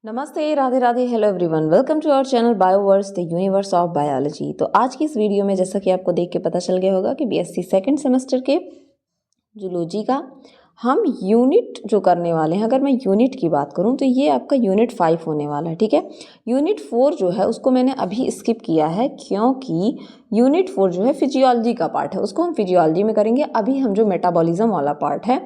नमस्ते, Radhe Radhe, hello everyone, welcome to our channel Bioverse the universe of biology. तो आज की इस वीडियो में जैसा कि आपको देख के पता चल गया होगा कि बीएससी सेकंड सेमेस्टर के जूलॉजी का हम यूनिट जो करने वाले हैं, अगर मैं यूनिट की बात करूं तो ये आपका यूनिट 5 होने वाला है। ठीक है, यूनिट 4 जो है उसको मैंने अभी स्किप किया है क्योंकि यूनिट 4 जो है फिजियोलॉजी का पार्ट है, उसको हम फिजियोलॉजी में करेंगे। अभी हम जो मेटाबॉलिज्म वाला पार्ट है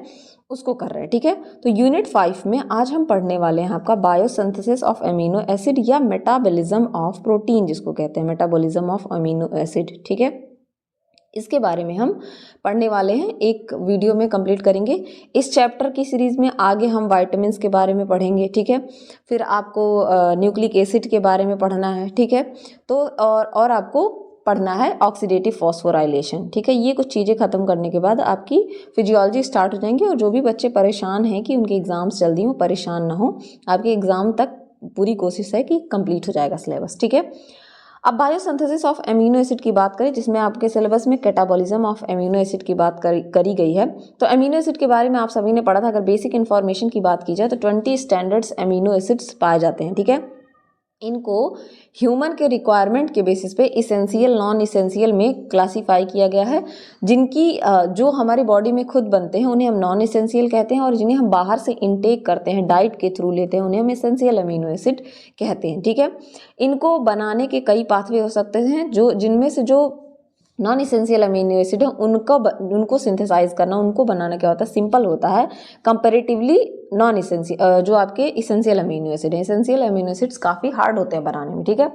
उसको कर रहे हैं। ठीक है, तो यूनिट 5 में आज हम पढ़ने वाले हैं आपका बायोसिंथेसिस ऑफ अमीनो एसिड या मेटाबॉलिज्म ऑफ प्रोटीन, जिसको कहते हैं मेटाबॉलिज्म ऑफ अमीनो एसिड। ठीक है, इसके बारे में हम पढ़ने वाले हैं, एक वीडियो में कंप्लीट करेंगे। इस चैप्टर की सीरीज़ में आगे हम वाइटामिन्स के बारे में पढ़ेंगे। ठीक है, फिर आपको न्यूक्लिक एसिड के बारे में पढ़ना है। ठीक है, तो और आपको पढ़ना है ऑक्सीडेटिव फॉस्फोराइलेशन। ठीक है, ये कुछ चीज़ें खत्म करने के बाद आपकी फिजियोलॉजी स्टार्ट हो जाएंगी। और जो भी बच्चे परेशान हैं कि उनके एग्ज़ाम्स जल्दी हो, परेशान ना हो, आपके एग्ज़ाम तक पूरी कोशिश है कि कंप्लीट हो जाएगा सिलेबस। ठीक है, अब बायोसिंथेसिस ऑफ अमीनो एसिड की बात करें, जिसमें आपके सिलेबस में कैटाबॉलिज्म ऑफ अमीनो एसिड की बात करी गई है। तो अमीनो एसिड के बारे में आप सभी ने पढ़ा था। अगर बेसिक इन्फॉर्मेशन की बात की जाए तो 20 स्टैंडर्ड्स अमीनो एसिड्स पाए जाते हैं। ठीक है, इनको ह्यूमन के रिक्वायरमेंट के बेसिस पे इसेंशियल नॉन इसेंशियल में क्लासीफाई किया गया है। जिनकी जो हमारी बॉडी में खुद बनते हैं उन्हें हम नॉन इसेंशियल कहते हैं, और जिन्हें हम बाहर से इनटेक करते हैं, डाइट के थ्रू लेते हैं, उन्हें हम इसेंशियल अमीनो एसिड कहते हैं। ठीक है, इनको बनाने के कई पाथवे हो सकते हैं, जो जिनमें से जो नॉन इसेंशियल अमीनो एसिड है उनको सिंथेसाइज करना, उनको बनाना क्या होता है, सिंपल होता है कंपैरेटिवली नॉन इसेंशियल जो आपके इसेंशियल अमीनो एसिड है। इसेंशियल अमीनो एसिड्स काफ़ी हार्ड होते हैं बनाने में। ठीक है,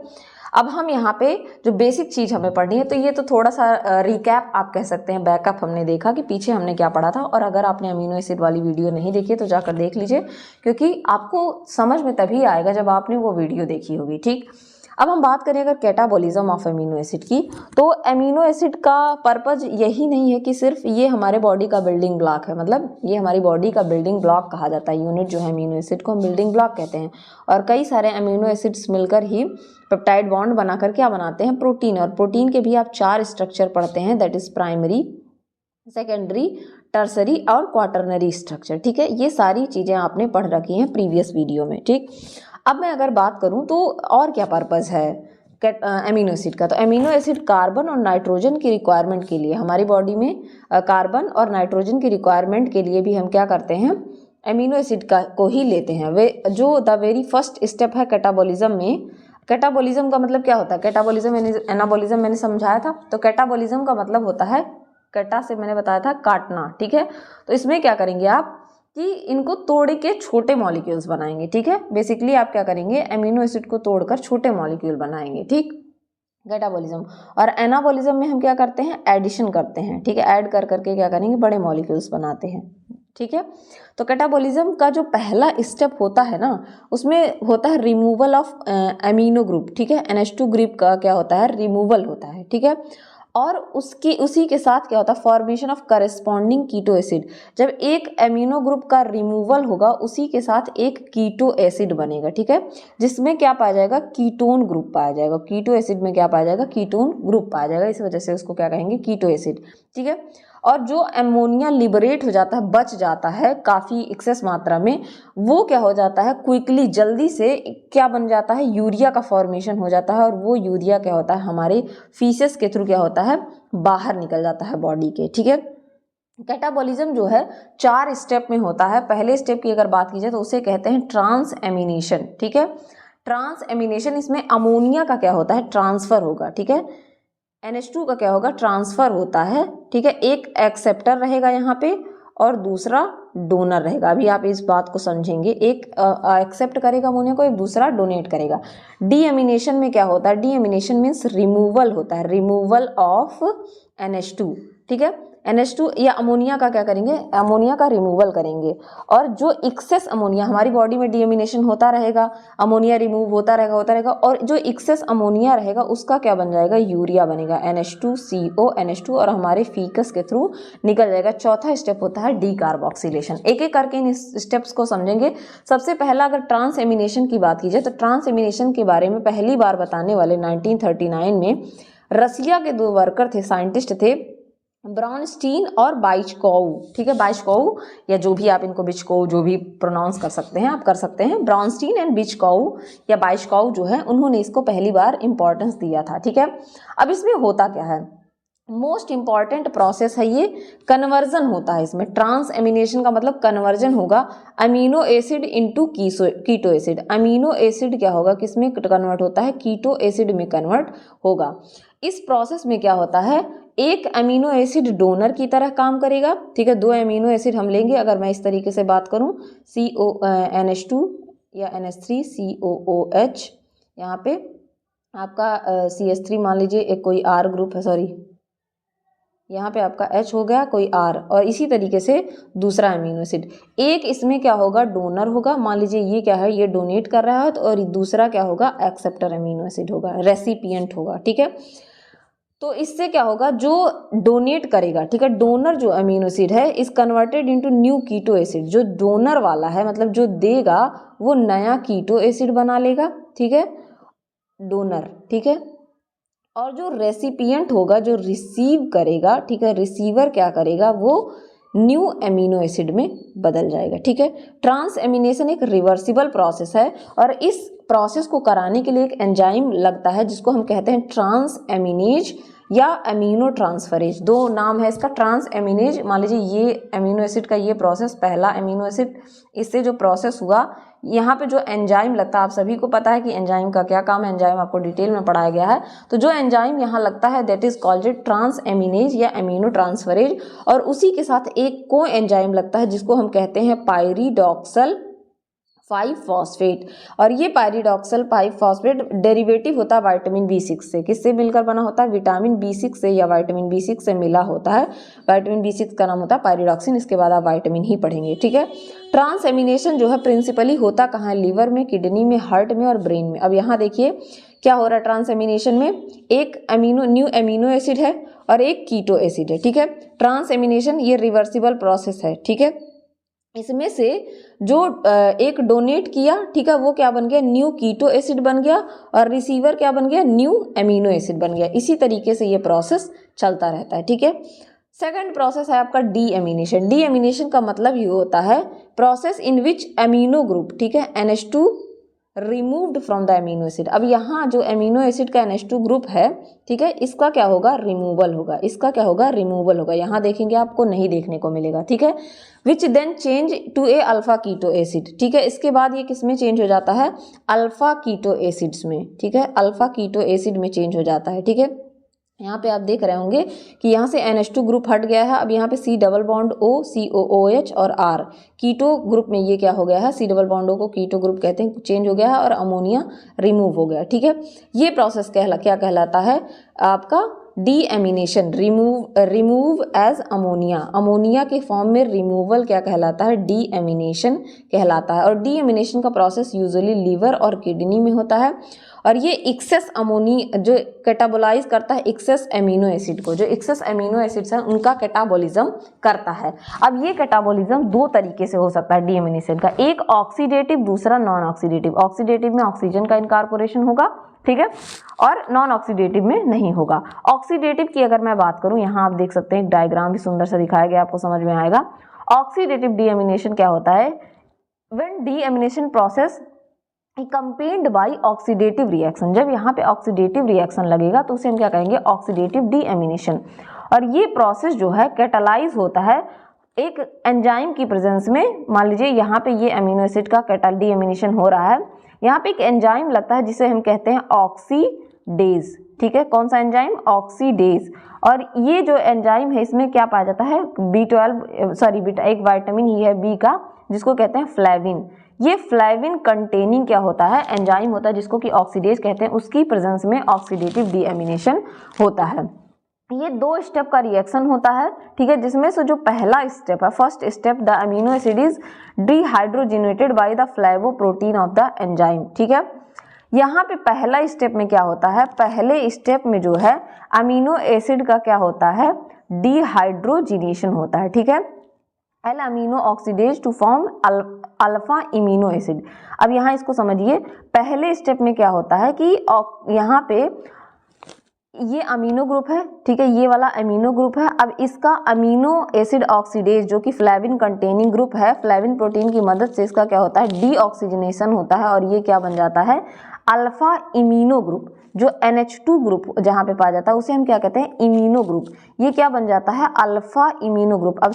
अब हम यहाँ पे जो बेसिक चीज़ हमें पढ़नी है, तो ये तो थोड़ा सा रिकैप आप कह सकते हैं, बैकअप हमने देखा कि पीछे हमने क्या पढ़ा था। और अगर आपने अमीनो एसिड वाली वीडियो नहीं देखी तो जाकर देख लीजिए, क्योंकि आपको समझ में तभी आएगा जब आपने वो वीडियो देखी होगी। ठीक, अब हम बात करें अगर कैटाबॉलिज्म ऑफ अमीनो एसिड की, तो अमीनो एसिड का पर्पज यही नहीं है कि सिर्फ ये हमारे बॉडी का बिल्डिंग ब्लॉक है, मतलब ये हमारी बॉडी का बिल्डिंग ब्लॉक कहा जाता है। यूनिट जो है अमीनो एसिड को हम बिल्डिंग ब्लॉक कहते हैं। और कई सारे अमीनो एसिड्स मिलकर ही पेप्टाइड बॉन्ड बनाकर क्या बनाते हैं, प्रोटीन। और प्रोटीन के भी आप 4 स्ट्रक्चर पढ़ते हैं, that is primary, secondary, tertiary और क्वाटरनरी स्ट्रक्चर। ठीक है, ये सारी चीज़ें आपने पढ़ रखी हैं प्रीवियस वीडियो में। ठीक, अब मैं अगर बात करूं तो और क्या पर्पस है अमीनो एसिड का, तो अमीनो एसिड कार्बन और नाइट्रोजन की रिक्वायरमेंट के लिए, हमारी बॉडी में कार्बन और नाइट्रोजन की रिक्वायरमेंट के लिए भी हम क्या करते हैं, अमीनो एसिड को ही लेते हैं। वे जो द वेरी फर्स्ट स्टेप है कैटाबॉलिज्म में। कैटाबॉलिज्म का मतलब क्या होता है, कैटाबॉलिज्म एनाबॉलिज्म मैंने समझाया था। तो कैटाबॉलिज्म का मतलब होता है, कैटा से मैंने बताया था काटना। ठीक है, तो इसमें क्या करेंगे आप कि इनको तोड़ के छोटे मॉलिक्यूल्स बनाएंगे। ठीक है, बेसिकली आप क्या करेंगे, अमीनो एसिड को तोड़कर छोटे मॉलिक्यूल बनाएंगे। ठीक, कैटाबॉलिज्म। और एनाबॉलिज्म में हम क्या करते हैं, एडिशन करते हैं। ठीक है, ऐड कर करके क्या करेंगे, बड़े मॉलिक्यूल्स बनाते हैं। ठीक है, तो कैटाबॉलिज्म का जो पहला स्टेप होता है ना, उसमें होता है रिमूवल ऑफ अमीनो ग्रुप। ठीक है, NH2 ग्रुप का क्या होता है, रिमूवल होता है। ठीक है, और उसी के साथ क्या होता है, formation of corresponding keto acid. जब एक एमिनो ग्रुप का रिमूवल होगा, उसी के साथ एक कीटो एसिड बनेगा। ठीक है, जिसमें क्या पाया जाएगा, कीटोन ग्रुप पाया जाएगा। कीटो एसिड में क्या पाया जाएगा, कीटोन ग्रुप पाया जाएगा, इस वजह से उसको क्या कहेंगे, कीटो एसिड। ठीक है, और जो अमोनिया लिबरेट हो जाता है, बच जाता है काफ़ी एक्सेस मात्रा में, वो क्या हो जाता है, क्विकली, जल्दी से क्या बन जाता है, यूरिया का फॉर्मेशन हो जाता है। और वो यूरिया क्या होता है, हमारे फीसेस के थ्रू क्या होता है, बाहर निकल जाता है बॉडी के। ठीक है, कैटाबॉलिज्म जो है 4 स्टेप में होता है। पहले स्टेप की अगर बात की जाए तो उसे कहते हैं ट्रांस एमिनेशन। ठीक है, ट्रांस एमिनेशन, इसमें अमोनिया का क्या होता है, ट्रांसफर होगा। ठीक है, NH2 का क्या होगा, ट्रांसफर होता है। ठीक है, एक एक्सेप्टर रहेगा यहाँ पे और दूसरा डोनर रहेगा। अभी आप इस बात को समझेंगे, एक एक्सेप्ट करेगा अमोनिया को, एक दूसरा डोनेट करेगा। डीएमिनेशन में क्या होता है, डीएमिनेशन मीन्स रिमूवल होता है, रिमूवल ऑफ NH2। ठीक है, NH2 या अमोनिया का क्या करेंगे, अमोनिया का रिमूवल करेंगे। और जो एक्सेस अमोनिया, हमारी बॉडी में डीएमिनेशन होता रहेगा, अमोनिया रिमूव होता रहेगा, और जो एक्सेस अमोनिया रहेगा उसका क्या बन जाएगा, यूरिया बनेगा, NH2CO NH2, और हमारे फीकस के थ्रू निकल जाएगा। चौथा स्टेप होता है डीकार्बोक्सिलेशन। एक एक करके इन स्टेप्स को समझेंगे। सबसे पहला अगर ट्रांस एमिनेशन की बात की जाए, तो ट्रांस एमिनेशन के बारे में पहली बार बताने वाले 1939 में रसिया के 2 वर्कर थे, साइंटिस्ट थे, ब्रॉन्स्टीन और बाइचकोव, ठीक है, बाइचकोव या जो भी आप इनको बिचकोव जो भी प्रोनाउंस कर सकते हैं आप कर सकते हैं। ब्रॉन्स्टीन एंड बिचकोव या बाइचकोव जो है उन्होंने इसको पहली बार इंपॉर्टेंस दिया था, ठीक है। अब इसमें होता क्या है, मोस्ट इंपॉर्टेंट प्रोसेस है ये, कन्वर्जन होता है इसमें। ट्रांस एमिनेशन का मतलब कन्वर्जन होगा amino acid into keto acid. Amino acid क्या होगा, किसमें कन्वर्ट होता है, कीटो एसिड में कन्वर्ट होगा। इस प्रोसेस में क्या होता है, एक अमीनो एसिड डोनर की तरह काम करेगा, ठीक है। 2 अमीनो एसिड हम लेंगे, अगर मैं इस तरीके से बात करूं, NH2 या NH3 COOH, यहाँ पे आपका CH3 मान लीजिए, एक कोई R ग्रुप है, सॉरी यहाँ पे आपका H हो गया, कोई R, और इसी तरीके से दूसरा अमीनो एसिड। एक इसमें क्या होगा, डोनर होगा, मान लीजिए ये क्या है, ये डोनेट कर रहा है, तो और दूसरा क्या होगा, एक्सेप्टर अमीनो एसिड होगा, रेसिपिएंट होगा, ठीक है। तो इससे क्या होगा, जो डोनेट करेगा, ठीक है, डोनर जो अमीनो एसिड है is converted into new keto acid. जो डोनर वाला है मतलब जो देगा वो नया कीटो एसिड बना लेगा, ठीक है, डोनर, ठीक है। और जो रेसिपिएंट होगा, जो रिसीव करेगा, ठीक है, रिसीवर क्या करेगा, वो न्यू एमिनो एसिड में बदल जाएगा, ठीक है। ट्रांस एमिनेशन एक रिवर्सिबल प्रोसेस है और इस प्रोसेस को कराने के लिए एक एंजाइम लगता है जिसको हम कहते हैं ट्रांस एमिनेज या अमीनो ट्रांसफरेज। 2 नाम है इसका, ट्रांस एमिनेज, मान लीजिए ये अमीनो एसिड का ये प्रोसेस, पहला अमीनो एसिड, इससे जो प्रोसेस हुआ, यहाँ पे जो एंजाइम लगता है, आप सभी को पता है कि एंजाइम का क्या काम है, एंजाइम आपको डिटेल में पढ़ाया गया है। तो जो एंजाइम यहाँ लगता है दैट इज कॉल्ड ट्रांस एमिनेज या अमीनो ट्रांसफरेज, और उसी के साथ एक को एंजाइम लगता है जिसको हम कहते हैं पायरिडॉक्सल 5-फॉस्फेट। और ये पायरिडॉक्सल 5-फॉस्फेट डेरिवेटिव होता है विटामिन B6 से। किससे मिलकर बना होता है, विटामिन B6 से या विटामिन B6 से मिला होता है। विटामिन B6 का नाम होता है पायरिडॉक्सिन, इसके बाद आप विटामिन ही पढ़ेंगे, ठीक है। ट्रांस एमिनेशन जो है प्रिंसिपली होता कहाँ है, लिवर में, किडनी में, हार्ट में और ब्रेन में। अब यहाँ देखिए क्या हो रहा है, ट्रांस एमिनेशन में एक न्यू एमिनो एसिड है और एक कीटो एसिड है, ठीक है। ट्रांस एमिनेशन ये रिवर्सिबल प्रोसेस है, ठीक है। इसमें से जो एक डोनेट किया, ठीक है, वो क्या बन गया, न्यू कीटो एसिड बन गया, और रिसीवर क्या बन गया, न्यू एमिनो एसिड बन गया। इसी तरीके से ये प्रोसेस चलता रहता है, ठीक है। सेकंड प्रोसेस है आपका डी एमिनेशन। डी एमिनेशन का मतलब ये होता है process in which amino group, ठीक है, NH2 removed from the amino acid. अब यहाँ जो एमिनो एसिड का NH2 ग्रुप है, ठीक है, इसका क्या होगा, रिमूवल होगा, इसका क्या होगा, रिमूवल होगा। यहाँ देखेंगे आपको नहीं देखने को मिलेगा, ठीक है। Which then change to a alpha keto acid, ठीक है। इसके बाद ये किस में चेंज हो जाता है, अल्फा कीटो एसिड्स में, ठीक है, अल्फा कीटो एसिड में चेंज हो जाता है, ठीक है। यहाँ पे आप देख रहे होंगे कि यहाँ से NH2 ग्रुप हट गया है, अब यहाँ पे C double bond O, COOH और R, कीटो ग्रुप में ये क्या हो गया है, C डबल बॉन्ड O को कीटो ग्रुप कहते हैं, चेंज हो गया है और अमोनिया रिमूव हो गया, ठीक है। ये प्रोसेस क्या कहलाता है आपका, deamination, remove as ammonia, ammonia के फॉर्म में रिमूवल क्या कहलाता है, डी एमिनेशन कहलाता है। और डी एमिनेशन का प्रोसेस यूजुअली लीवर और किडनी में होता है, और ये एक्सेस अमोनी जो कैटाबोलाइज करता है एक्सेस एमिनो एसिड को, जो एक्सेस एमिनो एसिड्स हैं उनका कैटाबोलिज्म करता है। अब ये कैटाबोलिज्म 2 तरीके से हो सकता है डी एमिनेशन का, एक ऑक्सीडेटिव, दूसरा नॉन ऑक्सीडेटिव। ऑक्सीडेटिव में ऑक्सीजन का इनकॉर्पोरेशन होगा, ठीक है, और नॉन ऑक्सीडेटिव में नहीं होगा। ऑक्सीडेटिव की अगर मैं बात करूं, यहाँ आप देख सकते हैं एक डायग्राम भी सुंदर सा दिखाया गया, आपको समझ में आएगा। ऑक्सीडेटिव डीएमिनेशन क्या होता है, when deamination process accompanied by oxidative reaction, जब यहाँ पे ऑक्सीडेटिव रिएक्शन लगेगा तो उसे हम क्या कहेंगे, ऑक्सीडेटिव डीएमिनेशन। और ये प्रोसेस जो है कैटालाइज होता है एक एंजाइम की प्रेजेंस में। मान लीजिए यहाँ पे ये अमीनो एसिड का डीएमिनेशन हो रहा है, यहाँ पे एक एंजाइम लगता है जिसे हम कहते हैं ऑक्सीडेज, ठीक है। कौन सा एंजाइम, ऑक्सीडेज। और ये जो एंजाइम है इसमें क्या पाया जाता है, एक विटामिन ही है बी का जिसको कहते हैं फ्लेविन। ये फ्लेविन कंटेनिंग क्या होता है, एंजाइम होता है जिसको कि ऑक्सीडेज कहते हैं, उसकी प्रेजेंस में ऑक्सीडेटिव डीएमिनेशन होता है। ये 2 स्टेप का रिएक्शन होता है, ठीक है, जिसमें से जो पहला स्टेप है, first step, the amino acid is dehydrogenated by the flavoprotein of the enzyme, ठीक है। यहाँ पे पहला स्टेप में क्या होता है, पहले स्टेप में जो है अमीनो एसिड का क्या होता है, डिहाइड्रोजिनेशन होता है, ठीक है, L amino oxidase to form alpha imino acid. अब यहाँ इसको समझिए, पहले स्टेप में क्या होता है कि यहाँ पे ये अमीनो ग्रुप है, ठीक है, ये वाला अमीनो ग्रुप है। अब इसका अमीनो एसिड ऑक्सीडेज जो कि फ्लेविन कंटेनिंग ग्रुप है, फ्लेविन प्रोटीन की मदद से इसका क्या होता है, डीऑक्सीजनेशन होता है और ये क्या बन जाता है, अल्फा इमीनो ग्रुप। जो NH2 ग्रुप जहाँ पे पाया जाता है उसे हम क्या कहते हैं, इमीनो ग्रुप। ये क्या बन जाता है, अल्फा इमीनो ग्रुप। अब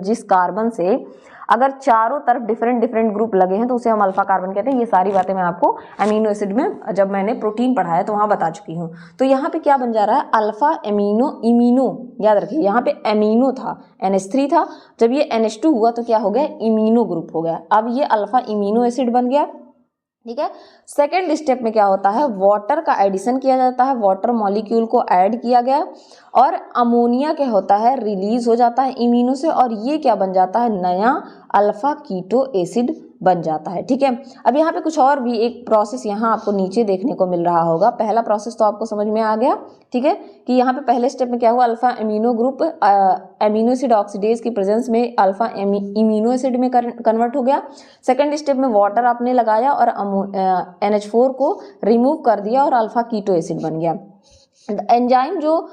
जिस कार्बन से अगर चारों तरफ डिफरेंट डिफरेंट ग्रुप लगे हैं तो उसे हम अल्फा कार्बन कहते हैं। ये सारी बातें मैं आपको अमीनो एसिड में जब मैंने प्रोटीन पढ़ाया तो वहाँ बता चुकी हूँ। तो यहाँ पे क्या बन जा रहा है, अल्फा एमिनो इमीनो, याद रखिए यहाँ पे एमिनो था, NH3 था, जब ये NH2 हुआ तो क्या हो गया, इमीनो ग्रुप हो गया। अब ये अल्फा इमीनो एसिड बन गया, ठीक है। सेकेंड स्टेप में क्या होता है, वाटर का एडिशन किया जाता है, वाटर मॉलिक्यूल को ऐड किया गया और अमोनिया क्या होता है, रिलीज हो जाता है इमीनो से और ये क्या बन जाता है, नया अल्फा कीटो एसिड बन जाता है, ठीक है। अब यहाँ पे कुछ और भी एक प्रोसेस यहाँ आपको नीचे देखने को मिल रहा होगा। पहला प्रोसेस तो आपको समझ में आ गया, ठीक है, कि यहाँ पे पहले स्टेप में क्या हुआ, alpha amino group amino acid oxidase की प्रेजेंस में अल्फा इमीनो एसिड में कन्वर्ट हो गया। सेकेंड स्टेप में वाटर आपने लगाया और NH4 को रिमूव कर दिया और अल्फा कीटो एसिड बन गया। एंजाइम जो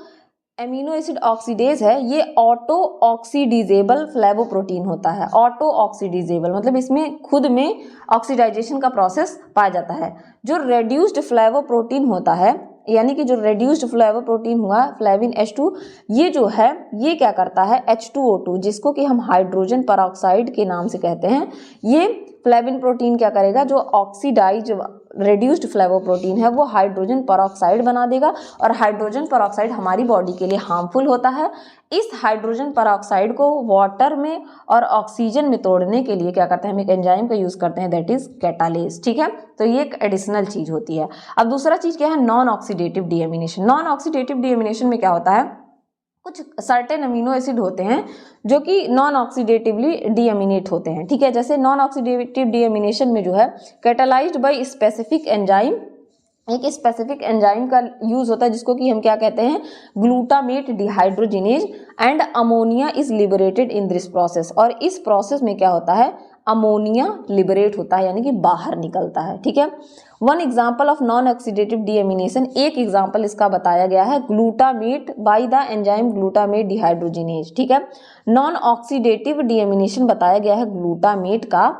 एमिनो एसिड ऑक्सीडेज है ये ऑटो ऑक्सीडिजेबल फ्लेवोप्रोटीन होता है। ऑटो ऑक्सीडिजेबल मतलब इसमें खुद में ऑक्सीडाइजेशन का प्रोसेस पाया जाता है। जो रेड्यूस्ड फ्लेवोप्रोटीन होता है, यानी कि जो रेड्यूस्ड फ्लेवोप्रोटीन हुआ फ्लेविन H2, ये जो है ये क्या करता है, H2O2 जिसको कि हम हाइड्रोजन परऑक्साइड के नाम से कहते हैं, ये फ्लेविन प्रोटीन क्या करेगा, जो ऑक्सीडाइज रेड्यूस्ड फ्लेवोप्रोटीन है वो हाइड्रोजन परऑक्साइड बना देगा और हाइड्रोजन परऑक्साइड हमारी बॉडी के लिए हार्मफुल होता है। इस हाइड्रोजन परऑक्साइड को वाटर में और ऑक्सीजन में तोड़ने के लिए क्या करते हैं, हम एक एंजाइम का यूज करते हैं, दैट इज कैटालेज, ठीक है। तो ये एक एडिशनल चीज होती है। अब दूसरा चीज क्या है, non oxidative deamination. Non oxidative deamination में क्या होता है, कुछ सर्टेन अमीनो एसिड होते हैं जो कि नॉन ऑक्सीडेटिवली डीएमिनेट होते हैं, ठीक है। जैसे नॉन ऑक्सीडेटिव डीएमिनेशन में जो है कैटालाइज्ड बाय स्पेसिफिक एंजाइम, एक स्पेसिफिक एंजाइम का यूज होता है जिसको कि हम क्या कहते हैं, glutamate dehydrogenase and ammonia is liberated in this process. और इस प्रोसेस में क्या होता है, अमोनिया लिबरेट होता है यानी कि बाहर निकलता है, ठीक है। One example of non oxidative deamination, एक एग्जाम्पल इसका बताया गया है, glutamate by the enzyme glutamate dehydrogenase, ठीक है। नॉन ऑक्सीडेटिव डीएमिनेशन बताया गया है ग्लूटामेट का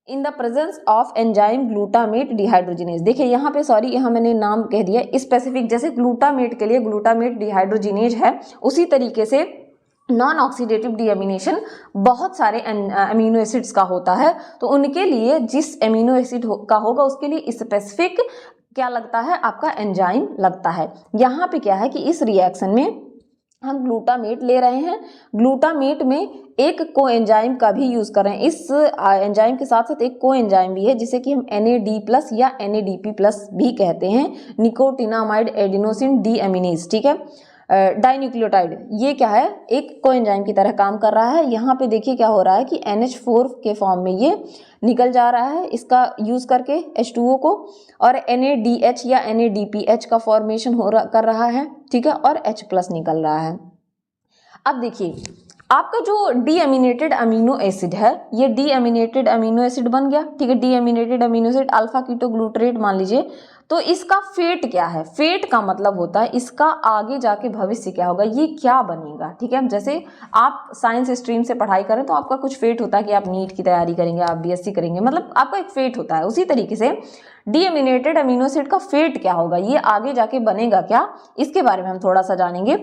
in the presence of enzyme glutamate dehydrogenase. देखिए यहाँ पे सॉरी, यहाँ मैंने नाम कह दिया स्पेसिफिक, जैसे ग्लूटामेट के लिए ग्लूटामेट डिहाइड्रोजिनेज है, उसी तरीके से नॉन ऑक्सीडेटिव डीएमिनेशन बहुत सारे अमीनो एसिड्स का होता है। तो उनके लिए जिस अमीनो एसिड का होगा उसके लिए स्पेसिफिक क्या लगता है, आपका एंजाइम लगता है। यहाँ पे क्या है कि इस रिएक्शन में हम ग्लूटामेट ले रहे हैं, ग्लूटामेट में एक को एंजाइम का भी यूज कर रहे हैं। इस एंजाइम के साथ साथ एक को एंजाइम भी है जिसे कि हम NAD+ या NADP+ भी कहते हैं, निकोटिनामाइड एडिनोसिन डीएमिनेज, ठीक है, डाइन्यूक्लियोटाइड। ये क्या है, एक कोएंजाइम की तरह काम कर रहा है। यहाँ पे देखिए क्या हो रहा है कि NH4 के फॉर्म में ये निकल जा रहा है इसका यूज करके H2O को, और NADH या NADPH का फॉर्मेशन कर रहा है, ठीक है, और H+ निकल रहा है। अब देखिए आपका जो डीएमिनेटेड अमीनो एसिड है, ये डीएमिनेटेड अमीनो एसिड बन गया, ठीक है, deaminated amino acid alpha keto glutarate मान लीजिए। तो इसका फेट क्या है, फेट का मतलब होता है इसका आगे जाके भविष्य क्या होगा, ये क्या बनेगा, ठीक है। जैसे आप साइंस स्ट्रीम से पढ़ाई करें तो आपका कुछ फेट होता है कि आप नीट की तैयारी करेंगे, आप BSc करेंगे, मतलब आपका एक फेट होता है। उसी तरीके से डीएमिनेटेड अमीनो एसिड का फेट क्या होगा, ये आगे जाके बनेगा क्या, इसके बारे में हम थोड़ा सा जानेंगे।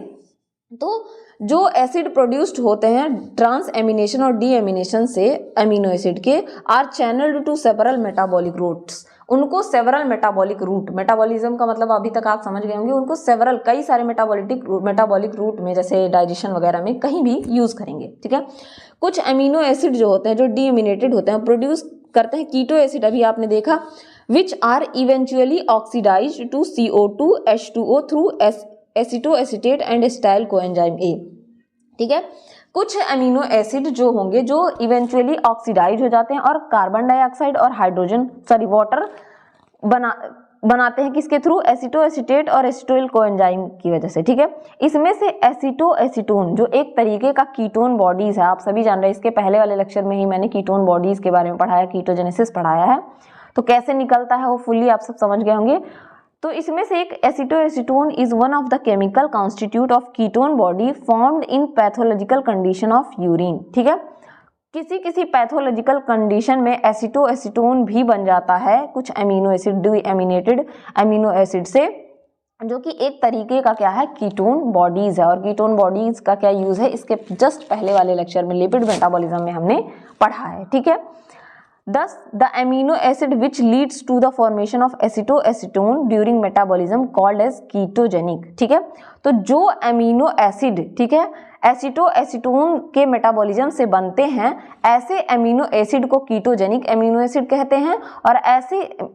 तो जो एसिड प्रोड्यूस्ड होते हैं ट्रांस एमिनेशन और डीएमिनेशन से अमीनो एसिड के, are channelled to several metabolic routes, उनको सेवरल मेटाबॉलिक रूट, मेटाबॉलिज्म का मतलब अभी तक आप समझ गए होंगे, उनको सेवरल कई सारे मेटाबॉलिक रूट में, जैसे डाइजेशन वगैरह में कहीं भी यूज करेंगे, ठीक है। कुछ अमीनो एसिड जो होते हैं जो डीएमिनेटेड होते हैं प्रोड्यूस करते हैं कीटो एसिड, अभी आपने देखा, which are eventually oxidised to CO2 H2O through acetoacetate and acetyl coenzyme A, ठीक है। कुछ अमीनो एसिड जो होंगे जो इवेंचुअली ऑक्सीडाइज हो जाते हैं और कार्बन डाइऑक्साइड और वाटर बनाते हैं, किसके थ्रू, एसिटोएसिटेट और एसिटाइल कोएंजाइम की वजह से, ठीक है। इसमें से एसिटोएसिटोन जो एक तरीके का कीटोन बॉडीज है, आप सभी जान रहे हैं, इसके पहले वाले लेक्चर में ही मैंने कीटोन बॉडीज के बारे में पढ़ाया, कीटोजेनेसिस पढ़ाया है, तो कैसे निकलता है वो फुल्ली आप सब समझ गए होंगे। तो इसमें से एक acetoacetone is one of the chemical constitute of ketone body formed in pathological condition of urine. ठीक है, किसी किसी पैथोलॉजिकल कंडीशन में एसिटोएसीटोन भी बन जाता है कुछ अमीनो एसिड, डीएमिनेटेड अमीनो एसिड से, जो कि एक तरीके का क्या है, कीटोन बॉडीज है। और कीटोन बॉडीज का क्या यूज है, इसके जस्ट पहले वाले लेक्चर में लिपिड मेटाबॉलिज्म में हमने पढ़ा है। ठीक है, Thus, the amino acid which leads to the formation of acetoacetone during metabolism called as ketogenic। ठीक है, तो जो अमीनो एसिड, ठीक है, एसिटोएसीटोन के मेटाबॉलिज्म से बनते हैं, ऐसे अमीनो एसिड को कीटोजेनिक अमीनो एसिड कहते हैं। और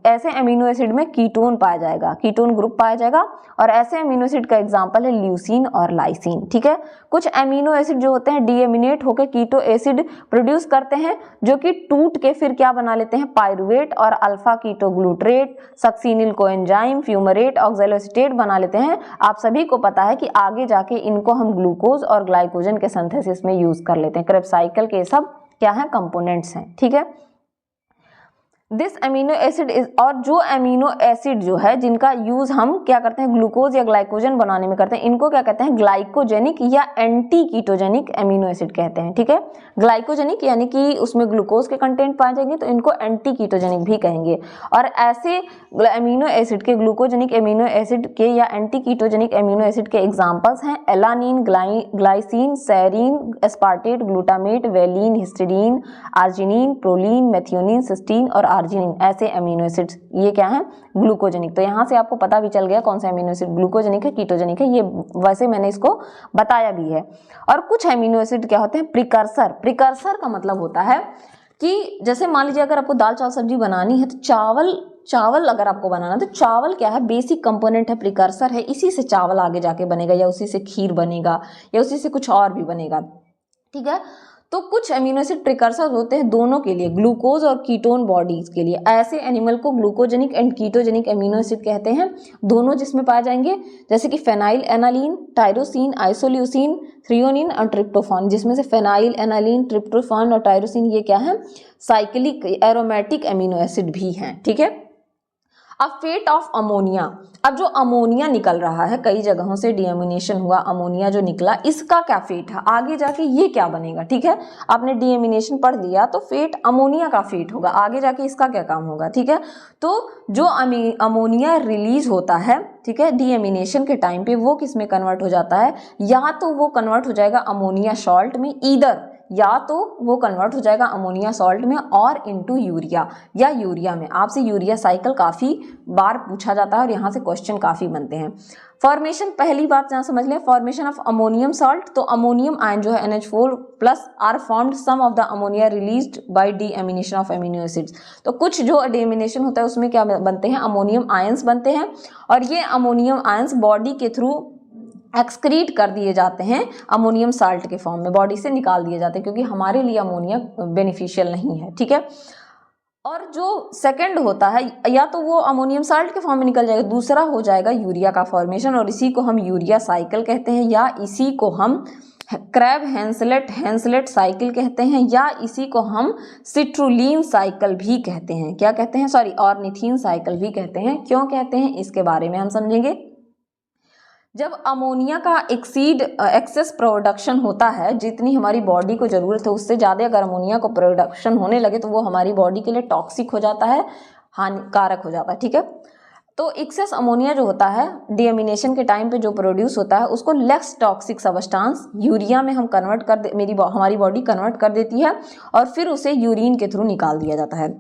ऐसे अमीनो एसिड में कीटोन पाया जाएगा, कीटोन ग्रुप पाया जाएगा। और ऐसे अमीनो एसिड का एग्जांपल है ल्यूसीन और लाइसिन। ठीक है, कुछ अमीनो एसिड जो होते हैं डीएमिनेट होकर कीटो एसिड प्रोड्यूस करते हैं, जो कि टूट के फिर क्या बना लेते हैं, पायरुवेट और alpha ketoglutarate, succinyl coenzyme, fumarate, oxaloacetate बना लेते हैं। आप सभी को पता है कि आगे जाके इनको हम ग्लूकोज और ग्लाइकोजन के सिंथेसिस में यूज कर लेते हैं। क्रेब्स साइकिल के सब क्या है, कंपोनेंट्स हैं। ठीक है, दिस अमीनो एसिड इज, और जो अमीनो एसिड जो है जिनका यूज हम क्या करते हैं, ग्लूकोज या ग्लाइकोजन बनाने में करते हैं, इनको क्या कहते हैं, ग्लाइकोजेनिक या एंटी कीटोजेनिक अमीनो एसिड कहते हैं। ठीक है, ग्लाइकोजेनिक यानी कि उसमें ग्लूकोज के कंटेंट पाए जाएंगे तो इनको एंटी कीटोजेनिक भी कहेंगे। और ऐसे अमीनो एसिड के, ग्लूकोजेनिक अमीनो एसिड के या एंटी कीटोजेनिक अमीनो एसिड के एग्जाम्पल्स हैं alanine, glycine, serine, aspartate, glutamate, valine, histidine, arginine, proline, methionine, cysteine और आर्जिनिन। ऐसे अमीनो एसिड्स ये क्या है, ग्लूकोजेनिक। तो यहाँ से आपको पता भी चल गया कौन सा अमीनो एसिड ग्लूकोजेनिक है, कीटोजेनिक है, ये वैसे मैंने इसको बताया भी है। और कुछ अमीनो एसिड क्या होते हैं, प्रिकर्सर। प्रिकर्सर का मतलब होता है कि जैसे मान लीजिए अगर आपको दाल चावल सब्जी बनानी है तो चावल अगर आपको बनाना तो चावल क्या है, बेसिक कंपोनेंट है, प्रिकर्सर है, इसी से चावल आगे जाके बनेगा, या उसी से खीर बनेगा, या उसी से कुछ और भी बनेगा। ठीक है, तो कुछ अमीनो एसिड प्रिकर्सर होते हैं दोनों के लिए, ग्लूकोज और कीटोन बॉडीज के लिए। ऐसे एनिमल को glucogenic and ketogenic amino acid कहते हैं, दोनों जिसमें पाए जाएंगे, जैसे कि phenyl aniline, tyrosine, isoleucine, threonine और ट्रिप्टोफान। जिसमें से फेनाइल एनालीन, ट्रिप्टोफान और टायरोसिन ये क्या है, साइक्लिक एरोमेटिक अमीनो एसिड भी हैं। ठीक है, अब फेट ऑफ अमोनिया। अब जो अमोनिया निकल रहा है, कई जगहों से डीएमिनेशन हुआ, अमोनिया जो निकला, इसका क्या फेट है, आगे जाके ये क्या बनेगा। ठीक है, आपने डीएमिनेशन पढ़ लिया तो फेट अमोनिया का फेट होगा, आगे जाके इसका क्या काम होगा। ठीक है, तो जो अमोनिया रिलीज होता है, ठीक है, डीएमिनेशन के टाइम पे, वो किस में कन्वर्ट हो जाता है, या तो वो कन्वर्ट हो जाएगा अमोनिया सॉल्ट में, ईदर या तो वो कन्वर्ट हो जाएगा अमोनिया सॉल्ट में और इनटू यूरिया, या यूरिया में। आपसे यूरिया साइकिल काफ़ी बार पूछा जाता है और यहाँ से क्वेश्चन काफ़ी बनते हैं। फॉर्मेशन, पहली बात यहाँ समझ लें, फॉर्मेशन ऑफ अमोनियम सॉल्ट। तो अमोनियम आयन जो है NH4+ are formed some of the ammonia released by deamination of amino acids. तो कुछ जो डीएमिनेशन होता है उसमें क्या बनते हैं, अमोनियम आयंस बनते हैं, और ये अमोनियम आयंस बॉडी के थ्रू एक्सक्रीट कर दिए जाते हैं अमोनियम साल्ट के फॉर्म में, बॉडी से निकाल दिए जाते हैं, क्योंकि हमारे लिए अमोनिया बेनिफिशियल नहीं है। ठीक है, और जो सेकंड होता है, या तो वो अमोनियम साल्ट के फॉर्म में निकल जाएगा, दूसरा हो जाएगा यूरिया का फॉर्मेशन, और इसी को हम यूरिया साइकिल कहते हैं, या इसी को हम क्रैब हैंसलेट साइकिल कहते हैं, या इसी को हम सिट्रुलिन साइकिल भी कहते हैं। क्या कहते हैं, सॉरी, ऑर्निथीन साइकिल भी कहते हैं। क्यों कहते हैं, इसके बारे में हम समझेंगे। जब अमोनिया का एक्सेस प्रोडक्शन होता है, जितनी हमारी बॉडी को ज़रूरत है उससे ज़्यादा अगर अमोनिया को प्रोडक्शन होने लगे तो वो हमारी बॉडी के लिए टॉक्सिक हो जाता है, हानिकारक हो जाता है। ठीक है, तो एक्सेस अमोनिया जो होता है डीएमिनेशन के टाइम पे जो प्रोड्यूस होता है, उसको लेस टॉक्सिक सब्सटेंस यूरिया में हम कन्वर्ट हमारी बॉडी कन्वर्ट कर देती है, और फिर उसे यूरिन के थ्रू निकाल दिया जाता है।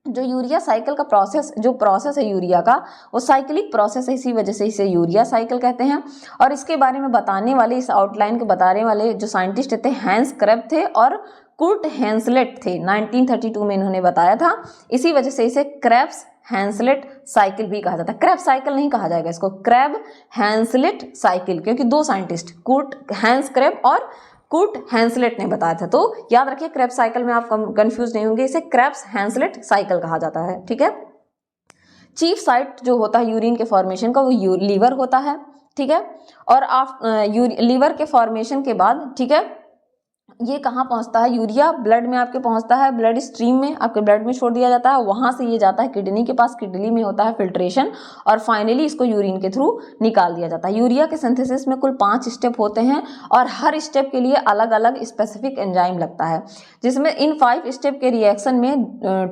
जो यूरिया साइकिल का प्रोसेस है यूरिया का, वो साइक्लिक प्रोसेस है, इसी वजह से इसे यूरिया साइकिल कहते हैं। और इसके बारे में बताने वाले, इस आउटलाइन को बताने वाले जो साइंटिस्ट थे, हैंस क्रेब थे और कुर्ट हैंसलेट थे। 1932 में इन्होंने बताया था, इसी वजह से इसे क्रेब्स हैंसलेट साइकिल भी कहा जाता है। क्रैब साइकिल नहीं कहा जाएगा इसको, क्रैब हैंसलेट साइकिल, क्योंकि दो साइंटिस्ट कुर्ट हैंस क्रेब और कुर्ट हैंसलेट ने बताया था। तो याद रखिए, क्रेब साइकिल में आप कंफ्यूज नहीं होंगे, इसे क्रेब्स हैंसलेट साइकिल कहा जाता है। ठीक है, चीफ साइट जो होता है यूरिन के फॉर्मेशन का, वो लीवर होता है। ठीक है, और लीवर के फॉर्मेशन के बाद, ठीक है, ये कहाँ पहुँचता है, यूरिया ब्लड में आपके पहुँचता है, ब्लड स्ट्रीम में आपके ब्लड में छोड़ दिया जाता है, वहाँ से ये जाता है किडनी के पास, किडनी में होता है फिल्ट्रेशन और फाइनली इसको यूरिन के थ्रू निकाल दिया जाता है। यूरिया के सिंथेसिस में कुल 5 स्टेप होते हैं और हर स्टेप के लिए अलग अलग स्पेसिफिक एंजाइम लगता है, जिसमें इन 5 स्टेप के रिएक्शन में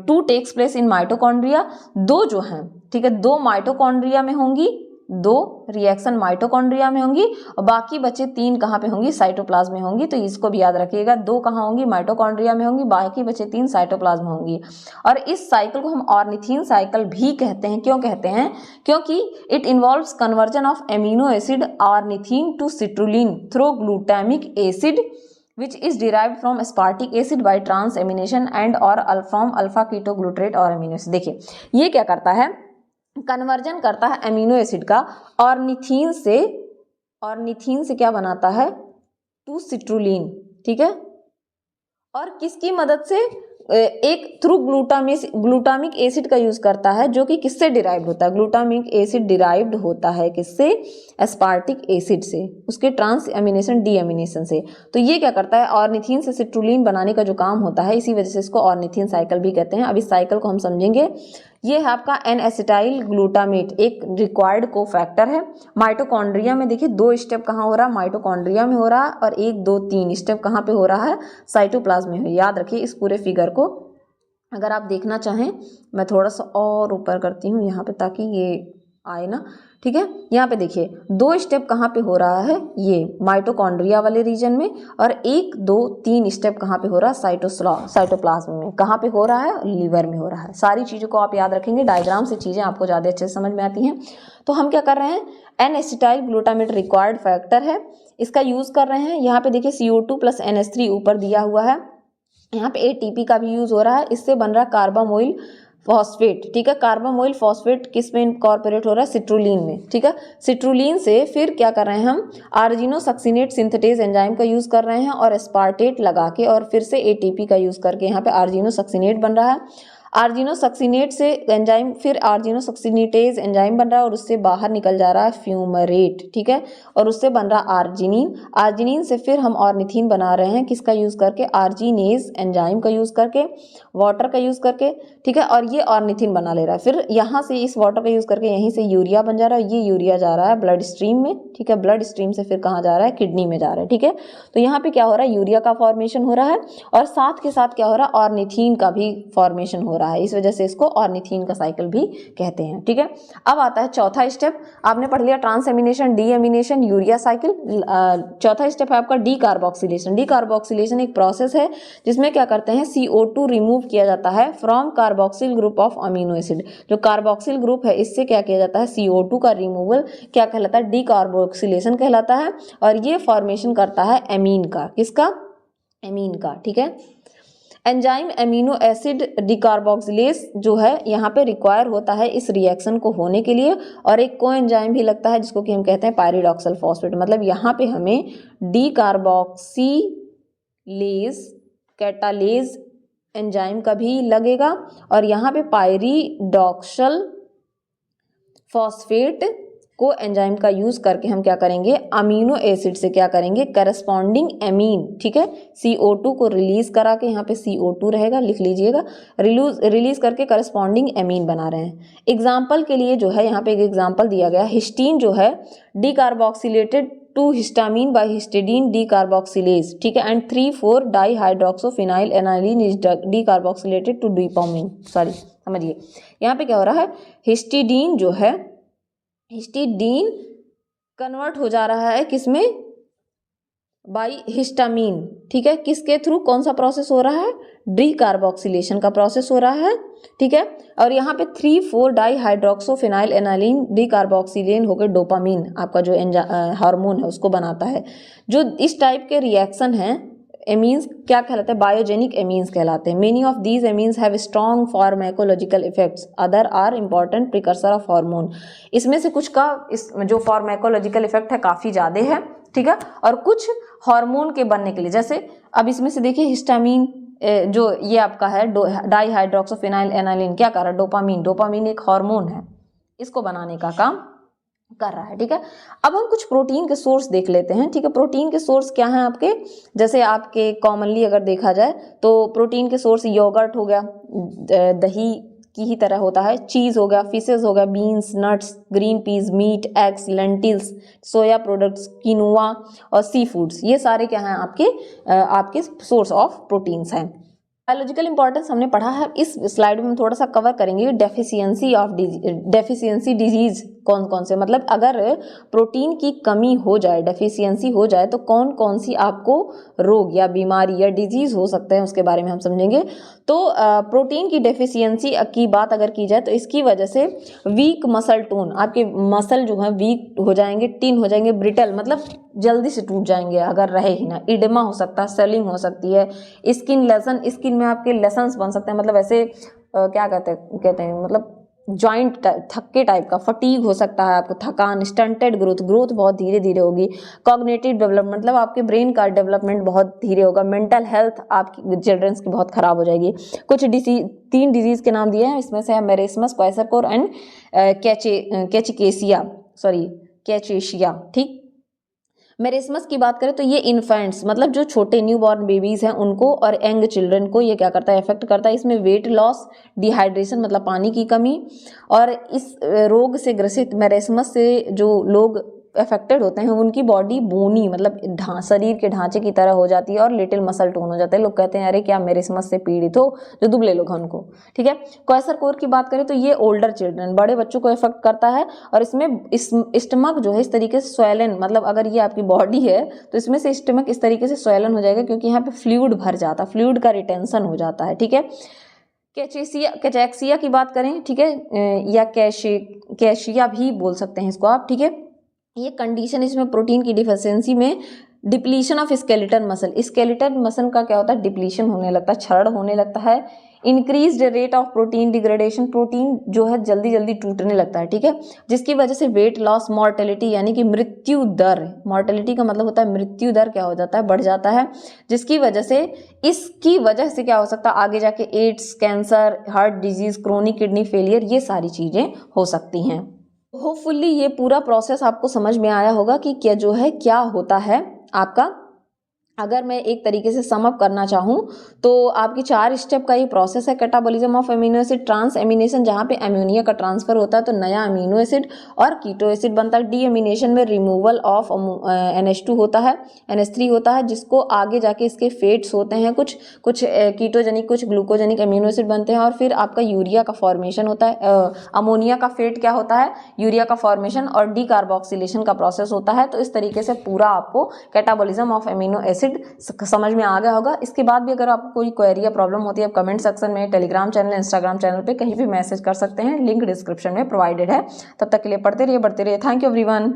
2 टेक्स प्लेस इन माइटोकॉन्ड्रिया, 2 जो हैं, ठीक है, 2 माइटोकॉन्ड्रिया में होंगी, 2 रिएक्शन माइटोकॉन्ड्रिया में होंगी और बाकी बचे 3 कहाँ पे होंगी, साइटोप्लाज्म में होंगी। तो इसको भी याद रखिएगा, 2 कहाँ होंगी, माइटोकॉन्ड्रिया में होंगी, बाकी बचे 3 साइटोप्लाज्म में होंगी। और इस साइकिल को हम ऑर्निथीन साइकिल भी कहते हैं। क्यों कहते हैं? क्योंकि it involves conversion of amino acid ornithine to citrulline through glutamic acid which is derived from aspartic acid by transamination and or from alpha ketoglutarate or amino acid। देखिए ये क्या करता है, कन्वर्जन करता है एमिनो एसिड का ornithine से क्या बनाता है, टू सिट्रुलिन, ठीक है, और किसकी मदद से, एक थ्रू ग्लूटामिक एसिड का यूज करता है, जो कि किससे डिराइव्ड होता है, ग्लूटामिक एसिड डिराइव्ड होता है किससे, एस्पार्टिक एसिड से, उसके ट्रांस एमिनेशन डीएमिनेशन से। तो ये क्या करता है, ऑर्निथीन से सिट्रुलिन बनाने का जो काम होता है, इसी वजह से इसको ऑर्निथीन साइकिल भी कहते हैं। अब इस साइकिल को हम समझेंगे। ये है आपका एन एसिटाइल ग्लूटामेट, एक रिक्वायर्ड कोफैक्टर है। माइटोकॉन्ड्रिया में देखिए 2 स्टेप कहाँ हो रहा है, माइटोकॉन्ड्रिया में हो रहा है, और 1 2 3 स्टेप कहाँ पे हो रहा है, साइटोप्लाज्म में। याद रखिए इस पूरे फिगर को। अगर आप देखना चाहें, मैं थोड़ा सा और ऊपर करती हूँ यहाँ पे ताकि ये आए ना, ठीक है। यहाँ पे देखिए 2 स्टेप कहाँ पे हो रहा है, ये माइटोकॉन्ड्रिया वाले रीजन में, और 1 2 3 स्टेप कहाँ पे हो रहा है, साइटोप्लाज्म में। कहाँ पे हो रहा है, लीवर में हो रहा है। सारी चीज़ों को आप याद रखेंगे, डायग्राम से चीज़ें आपको ज़्यादा अच्छे से समझ में आती हैं। तो हम क्या कर रहे हैं, N acetyl glutamate required factor है, इसका यूज़ कर रहे हैं। यहाँ पे देखिए CO2 + NH3 ऊपर दिया हुआ है, यहाँ पे ATP का भी यूज़ हो रहा है, इससे बन रहा है कार्बामोइल फॉस्फेट, ठीक है। कार्बामोइल फॉस्फेट किस में इनकॉर्पोरेट हो रहा है, सिट्रुलिन में, ठीक है। सिट्रुलिन से फिर क्या कर रहे हैं हम, आर्जिनोसक्सिनेट सिंथेटेज एंजाइम का यूज़ कर रहे हैं और एस्पार्टेट लगा के, और फिर से ATP का यूज़ करके यहाँ पे आर्जिनोसक्सिनेट बन रहा है। आर्जिनोसक्सिनेट से एंजाइम, फिर आर्जिनोसक्सिनेटेज एंजाइम बन रहा है और उससे बाहर निकल जा रहा है फ्यूमरेट, ठीक है, और उससे बन रहा आर्जिनिन। आर्जिनिन से फिर हम ऑर्निथीन बना रहे हैं, किसका यूज़ करके, आर्जिनेज एंजाइम का यूज़ करके, वाटर का यूज़ करके, ठीक है, और ये ऑर्निथीन बना ले रहा है। फिर यहाँ से इस वाटर का यूज़ करके यहीं से यूरिया बन जा रहा है, ये यूरिया जा रहा है ब्लड स्ट्रीम में, ठीक है, ब्लड स्ट्रीम से फिर कहाँ जा रहा है, किडनी में जा रहा है, ठीक है। तो यहाँ पे क्या हो रहा है, यूरिया का फॉर्मेशन हो रहा है और साथ के साथ क्या हो रहा है, ऑर्निथीन का भी फॉर्मेशन हो रहा है। इस वजह से इसको ऑर्निथीन का साइकिल भी कहते हैं, ठीक है। अब आता है चौथा स्टेप, आपने पढ़ लिया ट्रांसएमिनेशन, डीएमिनेशन, यूरिया साइकिल। चौथा स्टेप है आपका डीकार्बोक्सिलेशन। डीकार्बोक्सिलेशन एक प्रोसेस है जिसमें क्या करते हैं, CO2 रिमूव किया जाता है from carboxyl group of amino acid. जो कार्बोक्सिल ग्रुप है इससे क्या किया जाता है, CO2 का रिमूवल क्या कहलाता है, डीकार्बोक्सिलेशन कहलाता है। और ये फॉर्मेशन करता है एमीन का, किसका, एमीन का, ठीक है। एंजाइम एमिनो एसिड डिकार्बोक्सिलेज जो है यहाँ पे रिक्वायर होता है इस रिएक्शन को होने के लिए, और एक को एंजाइम भी लगता है जिसको कि हम कहते हैं पायरिडॉक्सल फॉस्फेट। मतलब यहाँ पे हमें डिकार्बोक्सिलेज कैटालेज एंजाइम का भी लगेगा, और यहाँ पे पायरिडॉक्सल फॉस्फेट को एंजाइम का यूज करके हम क्या करेंगे, अमीनो एसिड से क्या करेंगे, करस्पॉन्डिंग एमीन, ठीक है, CO2 को रिलीज करा के, यहाँ पे CO2 रहेगा, लिख लीजिएगा, रिलीज करके करस्पॉन्डिंग एमीन बना रहे हैं। एग्जाम्पल के लिए जो है यहाँ पे एक एग्जाम्पल दिया गया, हिस्टीन जो है decarboxylated to histamine by histidine decarboxylase, ठीक है, and 3,4 dihydroxyphenyl alanine is decarboxylated to dopamine. Sorry, समझिए यहाँ पे क्या हो रहा है, हिस्टिडीन जो है, हिस्टिडीन कन्वर्ट हो जा रहा है किसमें, बाई हिस्टामीन, ठीक है, किसके थ्रू, कौन सा प्रोसेस हो रहा है, डिकार्बोक्सिलेशन का प्रोसेस हो रहा है, ठीक है। और यहाँ पे 3,4 डाईहाइड्रोक्सोफिनाइल एनालिन डिकार्बोक्सिलेन होकर डोपामीन आपका जो हार्मोन है उसको बनाता है। जो इस टाइप के रिएक्शन हैं, एमीन्स क्या कहलाते हैं, बायोजेनिक एमीन्स कहलाते हैं। Many of these amines have strong pharmacological effects, other are important precursor of hormone. इसमें से कुछ का इस जो फार्माकोलॉजिकल इफेक्ट है काफ़ी ज़्यादा है, ठीक है, और कुछ हार्मोन के बनने के लिए, जैसे अब इसमें से देखिए हिस्टामीन जो ये आपका है डाईहाइड्रोक्सोफिनाइल एनालिन क्या कर रहा है, डोपामीन। डोपामीन एक हार्मोन है, इसको बनाने का काम कर रहा है। ठीक है, अब हम कुछ प्रोटीन के सोर्स देख लेते हैं। ठीक है, प्रोटीन के सोर्स क्या हैं आपके, जैसे आपके कॉमनली अगर देखा जाए तो प्रोटीन के सोर्स योगर्ट हो गया, दही की ही तरह होता है, चीज़ हो गया, फिशेज हो गया, beans, nuts, green peas, meat, eggs, lentils, soya products, quinoa और सी फूड्स, ये सारे क्या हैं आपके सोर्स ऑफ प्रोटीन्स हैं। बायोलॉजिकल इंपॉर्टेंस हमने पढ़ा है, इस स्लाइड में हम थोड़ा सा कवर करेंगे डेफिशिएंसी डिजीज कौन कौन से, मतलब अगर प्रोटीन की कमी हो जाए, डेफिशिएंसी हो जाए तो कौन कौन सी आपको रोग या बीमारी या डिजीज हो सकते हैं, उसके बारे में हम समझेंगे। तो प्रोटीन की डेफिशिएंसी की बात अगर की जाए तो इसकी वजह से वीक मसल टोन, आपके मसल जो है वीक हो जाएंगे, टिन हो जाएंगे, ब्रिटल मतलब जल्दी से टूट जाएंगे अगर रहे ही ना, इडेमा हो सकता है, स्वेलिंग हो सकती है, स्किन लेसन, स्किन में आपके लेसन्स बन सकते हैं, मतलब ऐसे क्या कहते हैं मतलब जॉइंट थक्के टाइप का, फटीग हो सकता है आपको, थकान, स्टंटेड ग्रोथ बहुत धीरे धीरे होगी, कॉग्निटिव डेवलपमेंट मतलब आपके ब्रेन का डेवलपमेंट बहुत धीरे होगा, मेंटल हेल्थ आपकी चिल्ड्रंस की बहुत खराब हो जाएगी। कुछ 3 डिजीज के नाम दिए हैं, इसमें से है मेरेस्मस, क्वाइसरकोर एंड कैचेशिया। ठीक, मेरेस्मस की बात करें तो ये इन्फेंट्स मतलब जो छोटे न्यूबॉर्न बेबीज हैं उनको और यंग चिल्ड्रन को ये क्या करता है, इफेक्ट करता है। इसमें वेट लॉस, डिहाइड्रेशन मतलब पानी की कमी, और इस रोग से ग्रसित मेरेस्मस से जो लोग अफेक्टेड होते हैं उनकी बॉडी बोनी मतलब शरीर के ढांचे की तरह हो जाती है और लिटिल मसल टोन हो जाता है। लोग कहते हैं अरे क्या मेरेस्मस से पीड़ित हो, जो दुबले लोग हैं उनको। ठीक है, क्वाइसरकोर की बात करें तो ये ओल्डर चिल्ड्रन, बड़े बच्चों को इफेक्ट करता है, और इसमें स्टमक जो है इस तरीके से स्वेलन, मतलब अगर ये आपकी बॉडी है तो इसमें से स्टमक इस तरीके से स्वेलन हो जाएगा क्योंकि यहाँ पे फ्लूइड भर जाता है, फ्लूइड का रिटेंशन हो जाता है। ठीक है, कैचेक्सिया की बात करें, ठीक है, या कैशिया भी बोल सकते हैं इसको आप। ठीक है, ये कंडीशन, इसमें प्रोटीन की डिफिशियंसी में डिप्लीशन ऑफ स्केलेटन मसल का क्या होता है, डिप्लीशन होने लगता है, क्षरण होने लगता है, increased rate of protein degradation, protein जो है जल्दी जल्दी टूटने लगता है। ठीक है, जिसकी वजह से वेट लॉस, मॉर्टेलिटी यानी कि मृत्यु दर, मॉर्टेलिटी का मतलब होता है मृत्यु दर क्या हो जाता है, बढ़ जाता है, जिसकी वजह से इसकी वजह से क्या हो सकता है आगे जाके AIDS, cancer, heart disease, chronic kidney failure, ये सारी चीजें हो सकती हैं। होपफुली ये पूरा प्रोसेस आपको समझ में आया होगा कि क्या होता है आपका। अगर मैं एक तरीके से सम अप करना चाहूँ तो आपकी 4 स्टेप का ये प्रोसेस है। Catabolism of amino acid, transamination जहाँ पे अमोनिया का ट्रांसफर होता है तो नया अमीनो एसिड और कीटो एसिड बनता है। डी एमिनेशन में रिमूवल ऑफ NH2 होता है, NH3 होता है, जिसको आगे जाके इसके फेट्स होते हैं, कुछ कीटोजेनिक, कुछ ग्लूकोजेनिक अमीनो एसिड बनते हैं, और फिर आपका यूरिया का फॉर्मेशन होता है। अमोनिया का फेट क्या होता है, यूरिया का फॉर्मेशन, और डी कार्बोक्सिलेशन का प्रोसेस होता है। तो इस तरीके से पूरा आपको कैटाबॉलिज्म ऑफ अमीनो एसिड समझ में आ गया होगा। इसके बाद भी अगर आपको कोई क्वेरी या प्रॉब्लम होती है, आप कमेंट सेक्शन में, टेलीग्राम चैनल, इंस्टाग्राम चैनल पे कहीं भी मैसेज कर सकते हैं, लिंक डिस्क्रिप्शन में प्रोवाइडेड है। तब तक के लिए पढ़ते रहिए, बढ़ते रहिए। Thank you everyone.